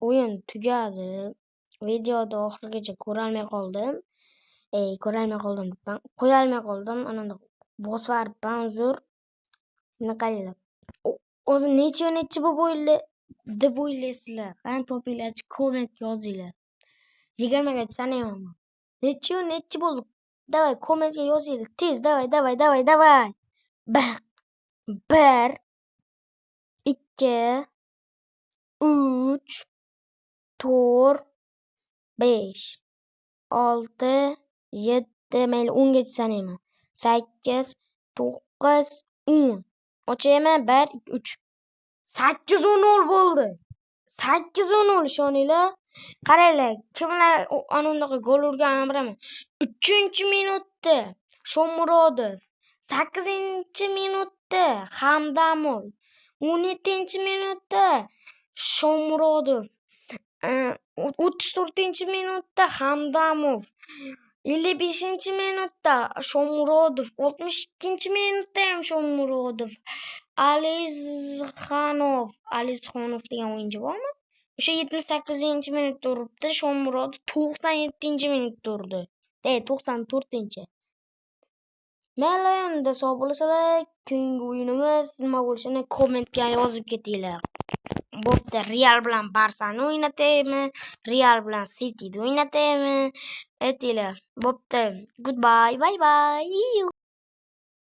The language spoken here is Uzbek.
o'yin tugadi. Videoni oxirigacha ko'rolmay qoldim. Ko'rolmay qoldim debman. Qo'yolmay qoldim. Ananda bosib yuboribman, uzr. Nima qilinglar? O'zi necha bo'lib deb o'ylaysizlar? Qani topinglarchi, kommentga yozinglar. 20 gacha sanayapman. Necha bo'ldi? Davay kommentga yozinglar. Tez, davay. 1 2 3 4 5 6 7 mayli 10 gacha sanayman. 8 9 10. Ochayman 1 2 3. 8-10 bo'ldi. 8-10 ishoninglar. Qaranglar, kimlar anondaqa gol urganini bilaman. 3-minutda Shomurodov, 8-minutda Hamdamov, 17-minutda Shomurodov, 34-minutda Hamdamov, 55-minutda Shomurodov, 62-minutda ham Shomurodov, Alizxonov degan o'yinchi bormi? O'sha 78-minutda uribdi. Shomurodov 97-minutda urdi. 94-chi. Mayli, endi sog' bo'lasalar, keyingi o'yinimiz nima bo'lishini kommentga yozib ketinglar. Bo'pti, Real bilan Barsani o'ynataymi? Real bilan Cityni o'ynataymi? Aytinglar. Bo'pti. Goodbye, bye bye.